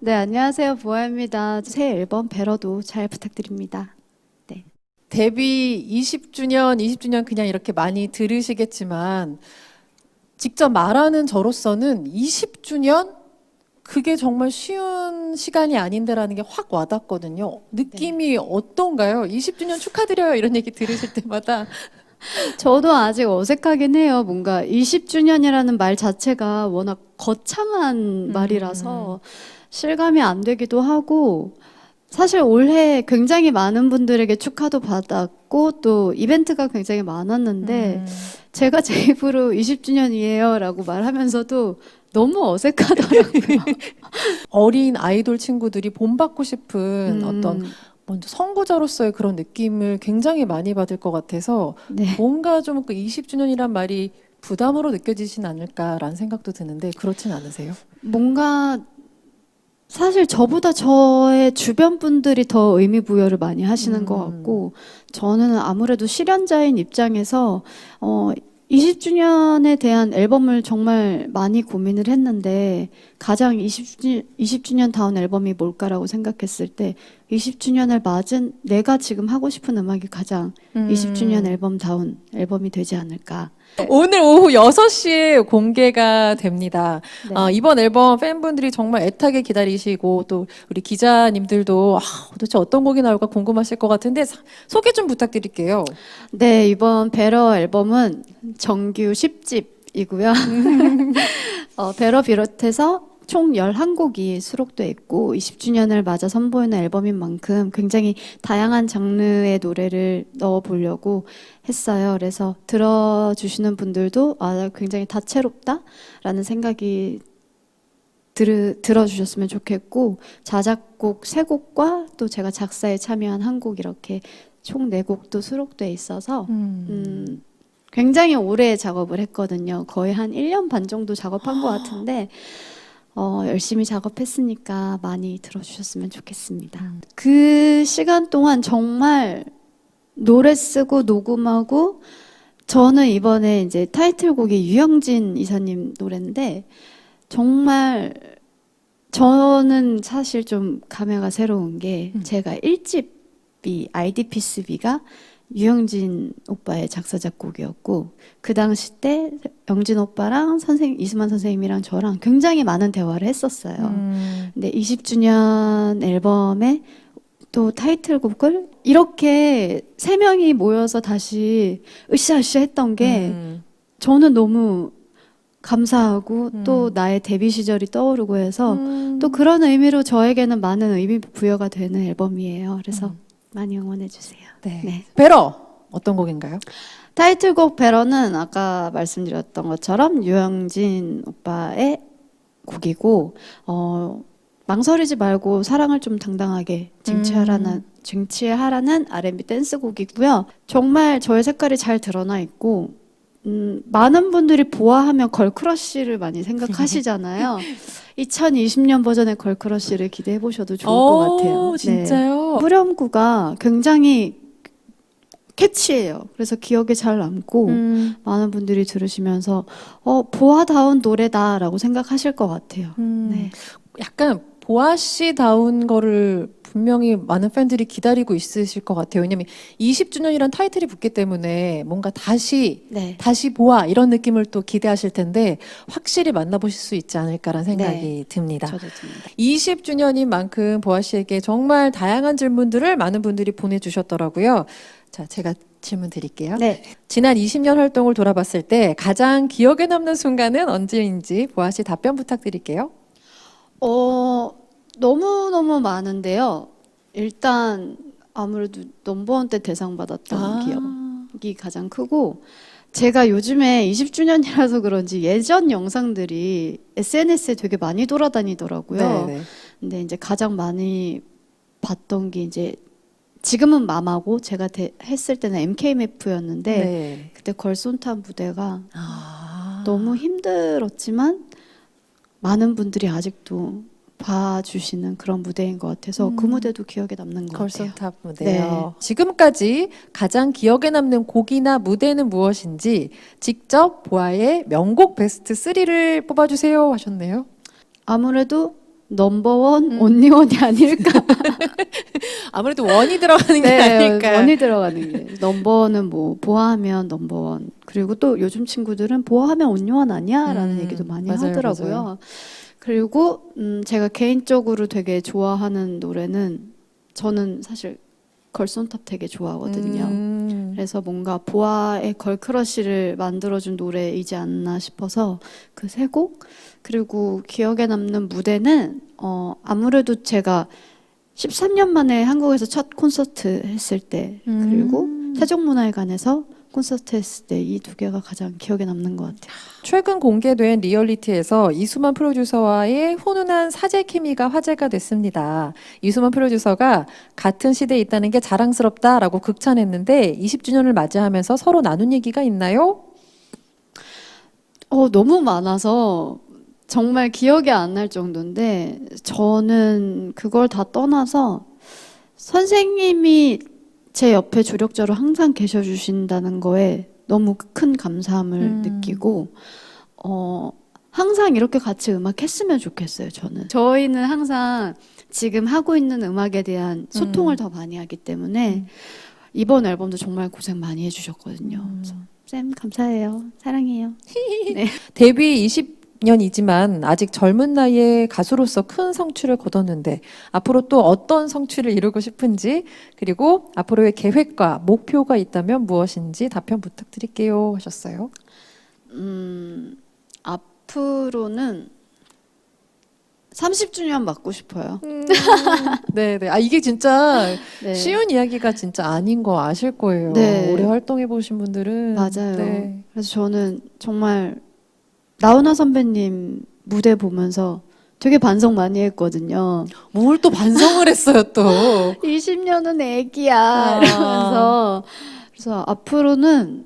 네, 안녕하세요. 보아입니다. 새 앨범 배러도 잘 부탁드립니다. 네. 데뷔 20주년 그냥 이렇게 많이 들으시겠지만 직접 말하는 저로서는 20주년 그게 정말 쉬운 시간이 아닌데라는 게 확 와닿거든요. 느낌이 어떤가요? 20주년 축하드려요 이런 얘기 들으실 때마다 저도 아직 어색하긴 해요. 뭔가 20주년이라는 말 자체가 워낙 거창한 말이라서 실감이 안 되기도 하고, 사실 올해 굉장히 많은 분들에게 축하도 받았고, 또 이벤트가 굉장히 많았는데, 제가 제 입으로 20주년이에요 라고 말하면서도 너무 어색하더라고요. 어린 아이돌 친구들이 본받고 싶은 어떤 음, 먼저 선구자로서의 그런 느낌을 굉장히 많이 받을 것 같아서 네. 뭔가 좀 그 20주년이란 말이 부담으로 느껴지진 않을까라는 생각도 드는데 그렇진 않으세요? 뭔가 사실 저보다 저의 주변 분들이 더 의미 부여를 많이 하시는 것 같고, 저는 아무래도 실현자인 입장에서 20주년에 대한 앨범을 정말 많이 고민을 했는데, 가장 20주년 다운 앨범이 뭘까라고 생각했을 때 20주년을 맞은 내가 지금 하고 싶은 음악이 가장 20주년 앨범 다운 앨범이 되지 않을까. 오늘 오후 6시에 공개가 됩니다. 네. 이번 앨범 팬분들이 정말 애타게 기다리시고 또 우리 기자님들도 도대체 어떤 곡이 나올까 궁금하실 것 같은데 소개 좀 부탁드릴게요. 네, 이번 베러 앨범은 정규 10집이고요. 베러 비롯해서 총 11곡이 수록돼 있고 20주년을 맞아 선보이는 앨범인 만큼 굉장히 다양한 장르의 노래를 넣어보려고 했어요. 그래서 들어주시는 분들도 굉장히 다채롭다라는 생각이 들어주셨으면 좋겠고, 자작곡 3곡과 또 제가 작사에 참여한 한 곡 이렇게 총 4곡도 수록돼 있어서 굉장히 오래 작업을 했거든요. 거의 한 1년 반 정도 작업한 것 같은데 열심히 작업했으니까 많이 들어주셨으면 좋겠습니다. 그 시간 동안 정말 노래 쓰고 녹음하고, 저는 이번에 이제 타이틀곡이 유영진 이사님 노래인데 정말 저는 사실 좀 감회가 새로운 게 제가 1집이 IDPSB가 유영진 오빠의 작사 작곡이었고, 그 당시 때 영진 오빠랑 이수만 선생님이랑 저랑 굉장히 많은 대화를 했었어요. 근데 20주년 앨범에 또 타이틀곡을 이렇게 3명이 모여서 다시 으쌰으쌰 했던 게 저는 너무 감사하고 또 나의 데뷔 시절이 떠오르고 해서 또 그런 의미로 저에게는 많은 의미 부여가 되는 앨범이에요. 그래서 많이 응원해 주세요. 네. 네. 베러 어떤 곡인가요? 타이틀곡 베러는 아까 말씀드렸던 것처럼 유영진 오빠의 곡이고, 망설이지 말고 사랑을 좀 당당하게 쟁취하라는 R&B 댄스곡이고요. 정말 저의 색깔이 잘 드러나 있고, 많은 분들이 보아하면 걸크러쉬를 많이 생각하시잖아요. 2020년 버전의 걸크러쉬를 기대해 보셔도 좋을 것 같아요. 진짜요? 네. 후렴구가 굉장히 캐치해요. 그래서 기억에 잘 남고 많은 분들이 들으시면서 보아다운 노래다라고 생각하실 것 같아요. 네. 약간 보아 씨다운 거를 분명히 많은 팬들이 기다리고 있으실 것 같아요. 왜냐면 20주년이란 타이틀이 붙기 때문에 뭔가 다시 네. 보아 이런 느낌을 또 기대하실 텐데 확실히 만나보실 수 있지 않을까라는 생각이 네. 듭니다. 저도 듭니다. 20주년인 만큼 보아 씨에게 정말 다양한 질문들을 많은 분들이 보내주셨더라고요. 자, 제가 질문 드릴게요. 네. 지난 20년 활동을 돌아봤을 때 가장 기억에 남는 순간은 언제인지 보아 씨 답변 부탁드릴게요. 너무너무 많은데요. 일단 아무래도 넘버원 때 대상 받았던 기억이 가장 크고, 제가 요즘에 20주년이라서 그런지 예전 영상들이 SNS에 되게 많이 돌아다니더라고요. 네. 근데 이제 가장 많이 봤던 게 이제 지금은 마마고 제가 했을 때는 MKMF였는데 네. 그때 걸손탑 무대가 아. 너무 힘들었지만 많은 분들이 아직도 봐주시는 그런 무대인 것 같아서 그 무대도 기억에 남는 것 같아요. 걸손탑 무대요. 지금까지 가장 기억에 남는 곡이나 무대는 무엇인지 직접 보아의 명곡 베스트 3를 뽑아주세요 하셨네요. 아무래도 넘버원 온리원이 아닐까. 아무래도 원이 들어가는 게 네, 아닐까요? 원이 들어가는 게. 넘버원은 뭐 보아하면 넘버원. 그리고 또 요즘 친구들은 보아하면 온리원 아니야라는 얘기도 많이 맞아요, 하더라고요. 맞아요. 그리고 제가 개인적으로 되게 좋아하는 노래는 저는 사실 걸손탑 되게 좋아하거든요. 그래서 뭔가 보아의 걸크러쉬를 만들어준 노래이지 않나 싶어서 그 세 곡. 그리고 기억에 남는 무대는 아무래도 제가 13년 만에 한국에서 첫 콘서트 했을 때 그리고 세종문화회관에서 콘서트 했을 때 이 두 개가 가장 기억에 남는 것 같아요. 최근 공개된 리얼리티에서 이수만 프로듀서와의 훈훈한 사제 케미가 화제가 됐습니다. 이수만 프로듀서가 같은 시대에 있다는 게 자랑스럽다라고 극찬했는데 20주년을 맞이하면서 서로 나눈 얘기가 있나요? 너무 많아서 정말 기억이 안 날 정도인데 저는 그걸 다 떠나서 선생님이 제 옆에 주력자로 항상 계셔 주신다는 거에 너무 큰 감사함을 느끼고 항상 이렇게 같이 음악 했으면 좋겠어요, 저는. 저희는 항상 지금 하고 있는 음악에 대한 소통을 더 많이 하기 때문에 이번 앨범도 정말 고생 많이 해주셨거든요. 그래서 쌤 감사해요. 사랑해요. 네. 데뷔 20년이지만 아직 젊은 나이에 가수로서 큰 성취를 거뒀는데 앞으로 또 어떤 성취를 이루고 싶은지 그리고 앞으로의 계획과 목표가 있다면 무엇인지 답변 부탁드릴게요 하셨어요. 앞으로는 30주년 맞고 싶어요. 네네. 아 이게 진짜 네. 쉬운 이야기가 진짜 아닌 거 아실 거예요. 네. 오래 활동해 보신 분들은 맞아요. 네. 그래서 저는 정말 나훈아 선배님 무대 보면서 되게 반성 많이 했거든요. 뭘 또 반성을 했어요 또. 20년은 애기야 아. 이러면서 그래서 앞으로는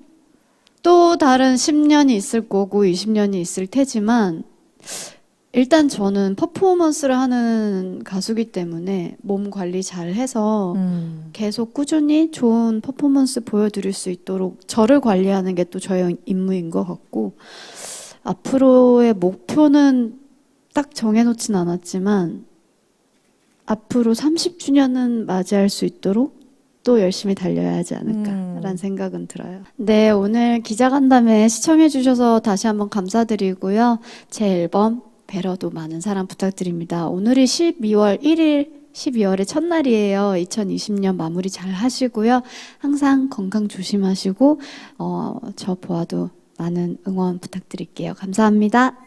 또 다른 10년이 있을 거고 20년이 있을 테지만 일단 저는 퍼포먼스를 하는 가수기 때문에 몸 관리 잘 해서 계속 꾸준히 좋은 퍼포먼스 보여드릴 수 있도록 저를 관리하는 게 또 저의 임무인 것 같고 앞으로의 목표는 딱 정해놓진 않았지만 앞으로 30주년은 맞이할 수 있도록 또 열심히 달려야 하지 않을까라는 생각은 들어요. 네, 오늘 기자간담회 시청해주셔서 다시 한번 감사드리고요. 제 앨범 배러도 많은 사랑 부탁드립니다. 오늘이 12월 1일, 12월의 첫날이에요. 2020년 마무리 잘 하시고요. 항상 건강 조심하시고 저 보아도 많은 응원 부탁드릴게요. 감사합니다.